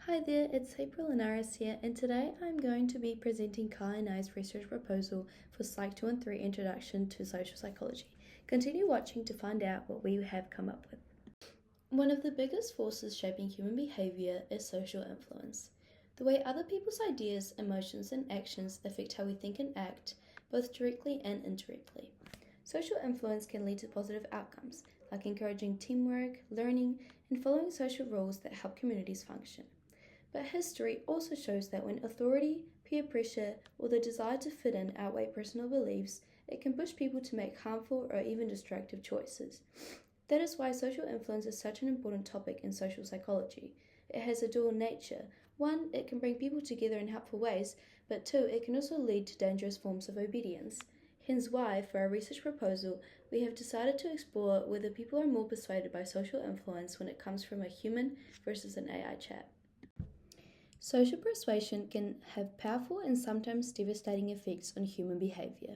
Hi there, it's Linares here, and today I'm going to be presenting Kaia and I's research proposal for PSYC213 Introduction to Social Psychology. Continue watching to find out what we have come up with. One of the biggest forces shaping human behavior is social influence. The way other people's ideas, emotions, and actions affect how we think and act, both directly and indirectly. Social influence can lead to positive outcomes, like encouraging teamwork, learning, and following social rules that help communities function. But history also shows that when authority, peer pressure, or the desire to fit in outweigh personal beliefs, it can push people to make harmful or even destructive choices. That is why social influence is such an important topic in social psychology. It has a dual nature. One, it can bring people together in helpful ways, but two, it can also lead to dangerous forms of obedience. Hence why, for our research proposal, we have decided to explore whether people are more persuaded by social influence when it comes from a human versus an AI chat. Social persuasion can have powerful and sometimes devastating effects on human behavior.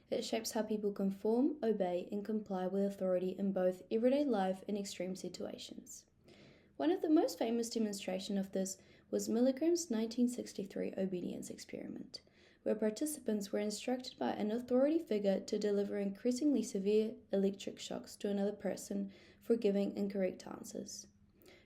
It shapes how people conform, obey, and comply with authority in both everyday life and extreme situations. One of the most famous demonstrations of this was Milgram's 1963 obedience experiment, where participants were instructed by an authority figure to deliver increasingly severe electric shocks to another person for giving incorrect answers.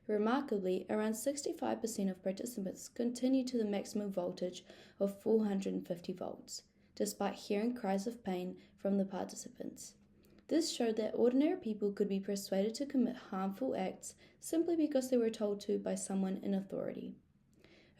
Remarkably, around 65% of participants continued to the maximum voltage of 450 volts, despite hearing cries of pain from the participants. This showed that ordinary people could be persuaded to commit harmful acts simply because they were told to by someone in authority.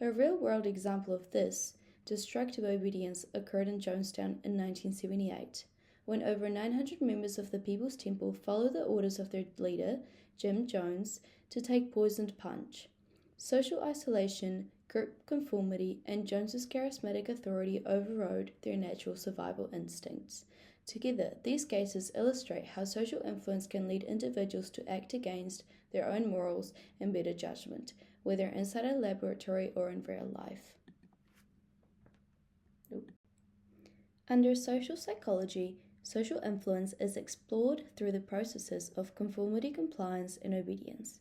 A real-world example of this, destructive obedience, occurred in Jonestown in 1978, when over 900 members of the People's Temple followed the orders of their leader, Jim Jones, to take poisoned punch. Social isolation, group conformity, and Jones's charismatic authority overrode their natural survival instincts. Together, these cases illustrate how social influence can lead individuals to act against their own morals and better judgment, whether inside a laboratory or in real life. Under social psychology, social influence is explored through the processes of conformity, compliance, and obedience,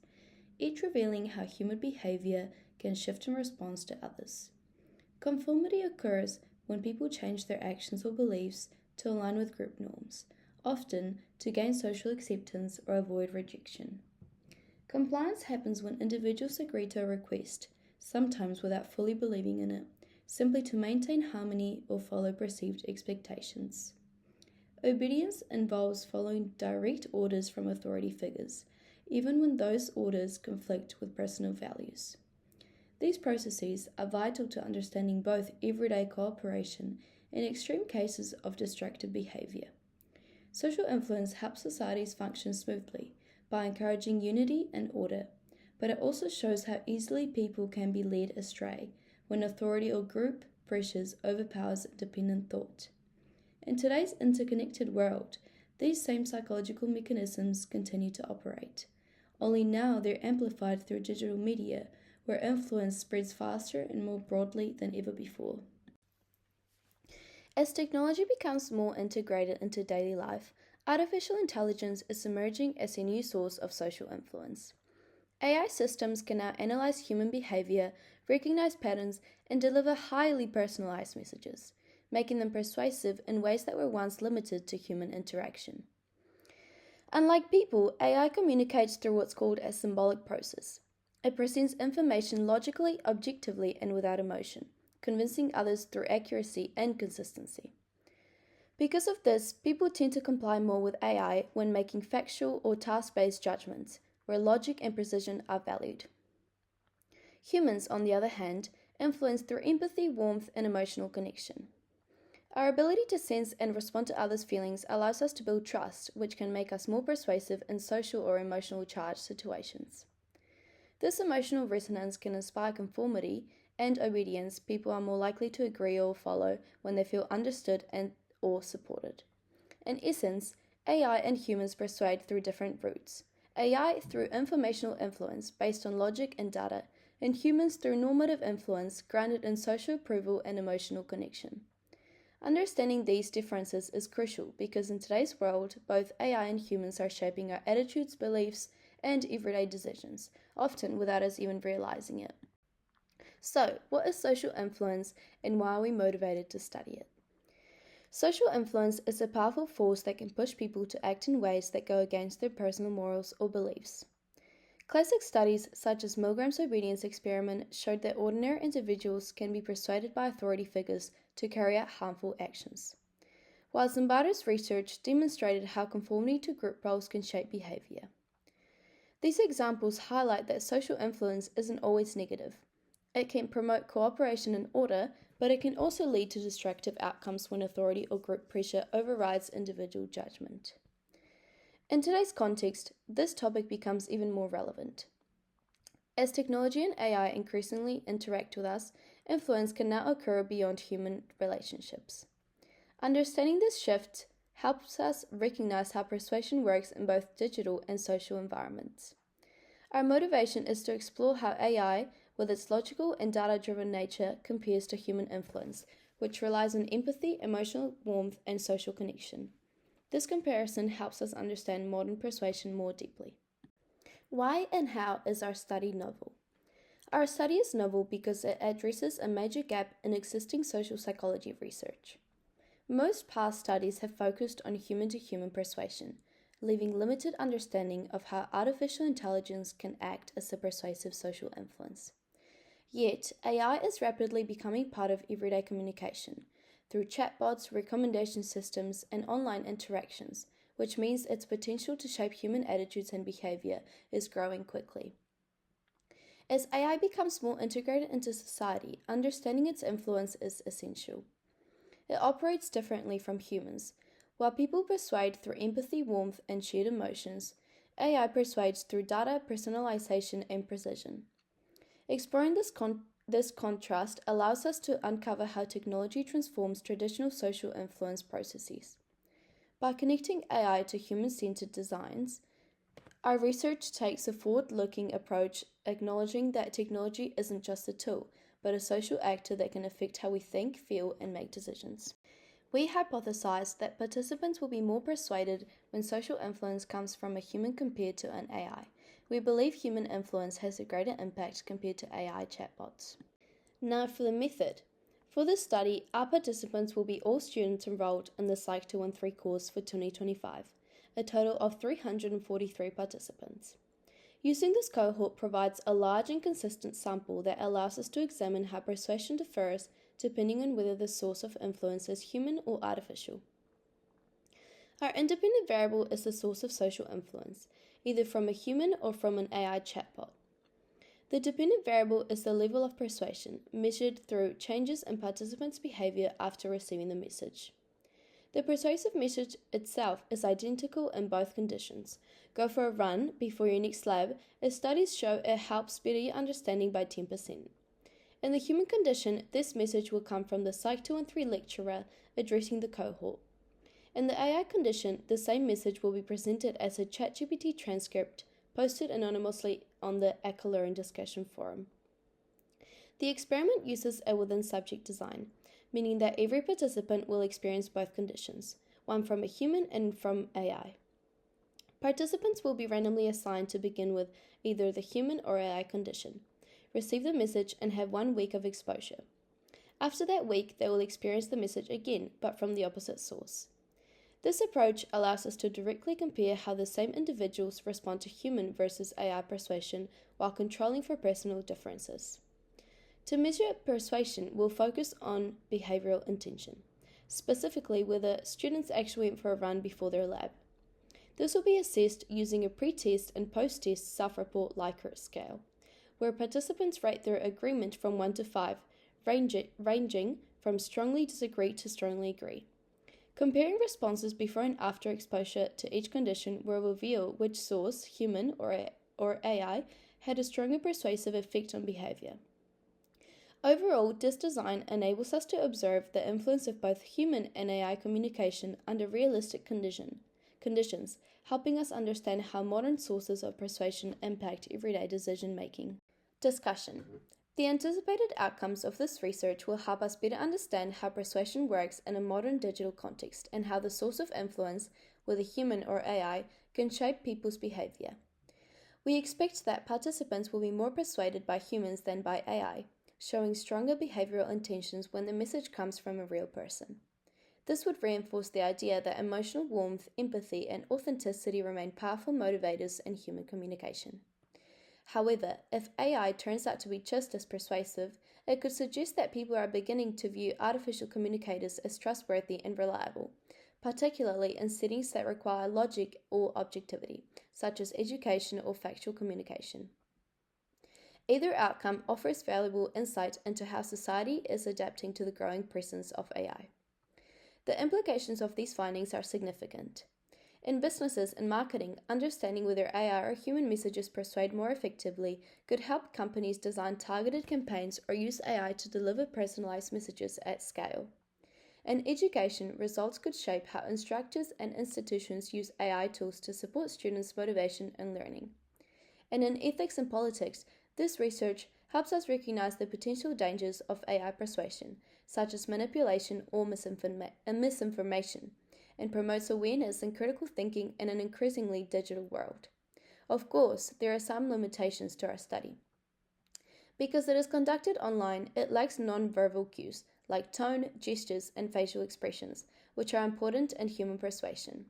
each revealing how human behavior can shift in response to others. Conformity occurs when people change their actions or beliefs to align with group norms, often to gain social acceptance or avoid rejection. Compliance happens when individuals agree to a request, sometimes without fully believing in it, simply to maintain harmony or follow perceived expectations. Obedience involves following direct orders from authority figures, even when those orders conflict with personal values. These processes are vital to understanding both everyday cooperation and extreme cases of destructive behavior. Social influence helps societies function smoothly by encouraging unity and order, but it also shows how easily people can be led astray when authority or group pressures overpowers independent thought. In today's interconnected world, these same psychological mechanisms continue to operate. Only now they're amplified through digital media, where influence spreads faster and more broadly than ever before. As technology becomes more integrated into daily life, artificial intelligence is emerging as a new source of social influence. AI systems can now analyze human behavior, recognize patterns, and deliver highly personalized messages, making them persuasive in ways that were once limited to human interaction. Unlike people, AI communicates through what's called a symbolic process. It presents information logically, objectively, and without emotion, convincing others through accuracy and consistency. Because of this, people tend to comply more with AI when making factual or task-based judgments, where logic and precision are valued. Humans, on the other hand, influence through empathy, warmth, and emotional connection. Our ability to sense and respond to others' feelings allows us to build trust, which can make us more persuasive in social or emotional charged situations. This emotional resonance can inspire conformity and obedience. People are more likely to agree or follow when they feel understood and or supported. In essence, AI and humans persuade through different routes. AI through informational influence based on logic and data, and humans through normative influence grounded in social approval and emotional connection. Understanding these differences is crucial because in today's world, both AI and humans are shaping our attitudes, beliefs, and everyday decisions, often without us even realizing it. So, what is social influence and why are we motivated to study it? Social influence is a powerful force that can push people to act in ways that go against their personal morals or beliefs. Classic studies such as Milgram's obedience experiment showed that ordinary individuals can be persuaded by authority figures to carry out harmful actions, while Zimbardo's research demonstrated how conformity to group roles can shape behavior. These examples highlight that social influence isn't always negative. It can promote cooperation and order, but it can also lead to destructive outcomes when authority or group pressure overrides individual judgment. In today's context, this topic becomes even more relevant. As technology and AI increasingly interact with us, influence can now occur beyond human relationships. Understanding this shift helps us recognize how persuasion works in both digital and social environments. Our motivation is to explore how AI, with its logical and data-driven nature, compares to human influence, which relies on empathy, emotional warmth, and social connection. This comparison helps us understand modern persuasion more deeply. Why and how is our study novel? Our study is novel because it addresses a major gap in existing social psychology research. Most past studies have focused on human-to-human persuasion, leaving limited understanding of how artificial intelligence can act as a persuasive social influence. Yet, AI is rapidly becoming part of everyday communication, through chatbots, recommendation systems, and online interactions, which means its potential to shape human attitudes and behavior is growing quickly. As AI becomes more integrated into society, understanding its influence is essential. It operates differently from humans. While people persuade through empathy, warmth, and shared emotions, AI persuades through data, personalization, and precision. Exploring this contrast allows us to uncover how technology transforms traditional social influence processes. By connecting AI to human-centered designs, our research takes a forward-looking approach, acknowledging that technology isn't just a tool, but a social actor that can affect how we think, feel, and make decisions. We hypothesize that participants will be more persuaded when social influence comes from a human compared to an AI. We believe human influence has a greater impact compared to AI chatbots. Now for the method. For this study, our participants will be all students enrolled in the PSYC213 course for 2025, a total of 343 participants. Using this cohort provides a large and consistent sample that allows us to examine how persuasion differs depending on whether the source of influence is human or artificial. Our independent variable is the source of social influence, either from a human or from an AI chatbot. The dependent variable is the level of persuasion, measured through changes in participants' behavior after receiving the message. The persuasive message itself is identical in both conditions. Go for a run before your next lab, as studies show it helps better your understanding by 10%. In the human condition, this message will come from the PSYC213 lecturer addressing the cohort. In the AI condition, the same message will be presented as a ChatGPT transcript posted anonymously on the Learn discussion forum. The experiment uses a within-subject design, meaning that every participant will experience both conditions, one from a human and from AI. Participants will be randomly assigned to begin with either the human or AI condition, receive the message, and have 1 week of exposure. After that week, they will experience the message again, but from the opposite source. This approach allows us to directly compare how the same individuals respond to human versus AI persuasion while controlling for personal differences. To measure persuasion, we'll focus on behavioral intention, specifically whether students actually went for a run before their lab. This will be assessed using a pre-test and post-test self-report Likert scale, where participants rate their agreement from 1 to 5, ranging from strongly disagree to strongly agree. Comparing responses before and after exposure to each condition will reveal which source, human or AI, had a stronger persuasive effect on behavior. Overall, this design enables us to observe the influence of both human and AI communication under realistic conditions, helping us understand how modern sources of persuasion impact everyday decision-making. Discussion. The anticipated outcomes of this research will help us better understand how persuasion works in a modern digital context and how the source of influence, whether human or AI, can shape people's behavior. We expect that participants will be more persuaded by humans than by AI. showing stronger behavioral intentions when the message comes from a real person. This would reinforce the idea that emotional warmth, empathy, and authenticity remain powerful motivators in human communication. However, if AI turns out to be just as persuasive, it could suggest that people are beginning to view artificial communicators as trustworthy and reliable, particularly in settings that require logic or objectivity, such as education or factual communication. Either outcome offers valuable insight into how society is adapting to the growing presence of AI. The implications of these findings are significant. In businesses and marketing, understanding whether AI or human messages persuade more effectively could help companies design targeted campaigns or use AI to deliver personalized messages at scale. In education, results could shape how instructors and institutions use AI tools to support students' motivation and learning. And in ethics and politics, this research helps us recognize the potential dangers of AI persuasion, such as manipulation or misinformation, and promotes awareness and critical thinking in an increasingly digital world. Of course, there are some limitations to our study. Because it is conducted online, it lacks non-verbal cues like tone, gestures, and facial expressions, which are important in human persuasion.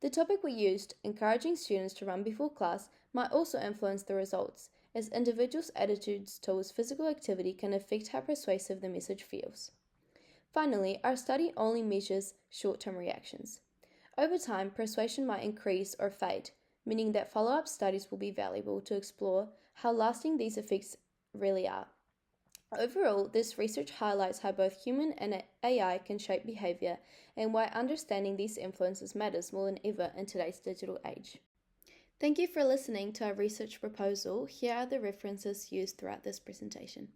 The topic we used, encouraging students to run before class, might also influence the results, as individuals' attitudes towards physical activity can affect how persuasive the message feels. Finally, our study only measures short-term reactions. Over time, persuasion might increase or fade, meaning that follow-up studies will be valuable to explore how lasting these effects really are. Overall, this research highlights how both human and AI can shape behavior and why understanding these influences matters more than ever in today's digital age. Thank you for listening to our research proposal. Here are the references used throughout this presentation.